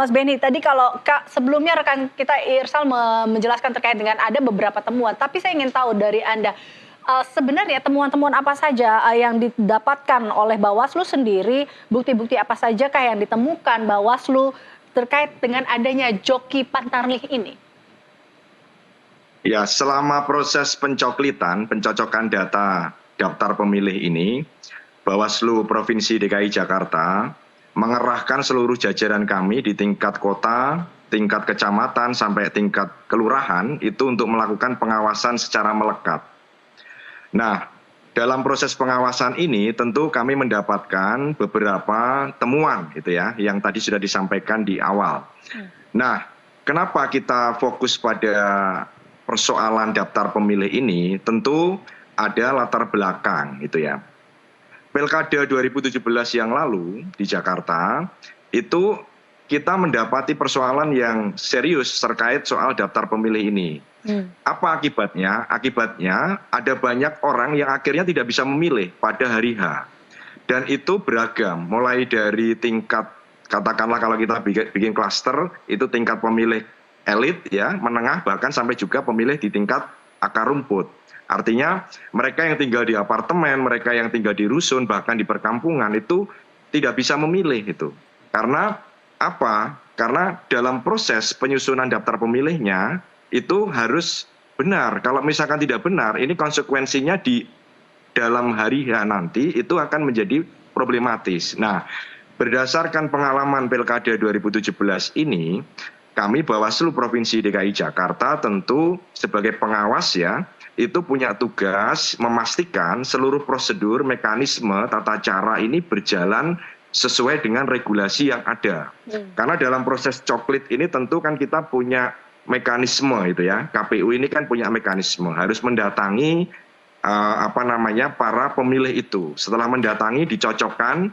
Mas Benny, tadi kalau sebelumnya rekan kita Irsal menjelaskan terkait dengan ada beberapa temuan, tapi saya ingin tahu dari Anda, sebenarnya temuan-temuan apa saja yang didapatkan oleh Bawaslu sendiri, bukti-bukti apa saja yang ditemukan Bawaslu terkait dengan adanya joki pantarlih ini? Ya, selama proses pencocokan data daftar pemilih ini, Bawaslu Provinsi DKI Jakarta mengerahkan seluruh jajaran kami di tingkat kota, tingkat kecamatan, sampai tingkat kelurahan itu untuk melakukan pengawasan secara melekat. Nah, dalam proses pengawasan ini tentu kami mendapatkan beberapa temuan gitu ya, yang tadi sudah disampaikan di awal. Nah, kenapa kita fokus pada persoalan daftar pemilih ini? Tentu ada latar belakang gitu ya. Pilkada 2017 yang lalu di Jakarta, itu kita mendapati persoalan yang serius terkait soal daftar pemilih ini. Apa akibatnya? Akibatnya ada banyak orang yang akhirnya tidak bisa memilih pada hari H. Dan itu beragam, mulai dari tingkat, katakanlah kalau kita bikin klaster, itu tingkat pemilih elit, ya, menengah, bahkan sampai juga pemilih di tingkat akar rumput. Artinya mereka yang tinggal di apartemen, mereka yang tinggal di rusun, bahkan di perkampungan itu tidak bisa memilih itu. Karena apa? Karena dalam proses penyusunan daftar pemilihnya itu harus benar. Kalau misalkan tidak benar, ini konsekuensinya di dalam hari H nanti itu akan menjadi problematis. Nah, berdasarkan pengalaman Pilkada 2017 ini, kami Bawaslu Provinsi DKI Jakarta tentu sebagai pengawas ya, itu punya tugas memastikan seluruh prosedur, mekanisme, tata cara ini berjalan sesuai dengan regulasi yang ada. Karena dalam proses coklit ini tentu kan kita punya mekanisme itu ya. KPU ini kan punya mekanisme, harus mendatangi para pemilih itu. Setelah mendatangi, dicocokkan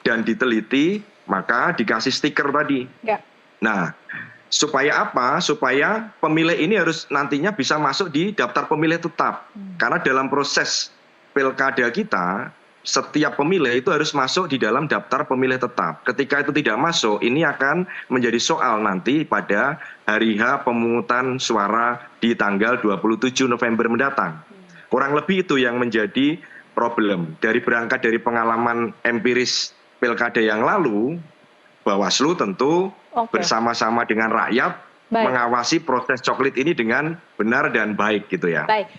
dan diteliti, maka dikasih stiker tadi. Ya. Nah, supaya apa? Supaya pemilih ini harus nantinya bisa masuk di daftar pemilih tetap. Karena dalam proses pilkada kita, setiap pemilih itu harus masuk di dalam daftar pemilih tetap. Ketika itu tidak masuk, ini akan menjadi soal nanti pada hari H pemungutan suara di tanggal 27 November mendatang. Kurang lebih itu yang menjadi problem. Berangkat dari pengalaman empiris pilkada yang lalu, Bawaslu tentu bersama-sama dengan rakyat mengawasi proses coklit ini dengan benar dan baik gitu ya. Baik.